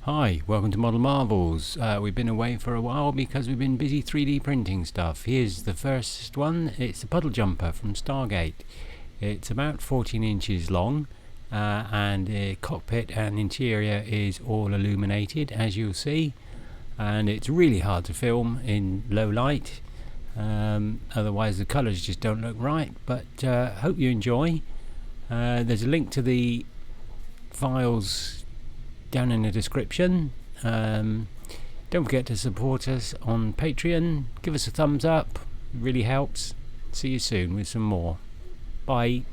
Hi, welcome to Model Marvels. We've been away for a while because we've been busy 3D printing stuff. Here's the first one. It's the Puddle Jumper from Stargate. It's about 14 inches long and the cockpit and interior is all illuminated, as you'll see, and it's really hard to film in low light, otherwise the colours just don't look right, but hope you enjoy. There's a link to the files down in the description. Don't forget to support us on Patreon. Give us a thumbs up, it really helps. See you soon with some more. Bye.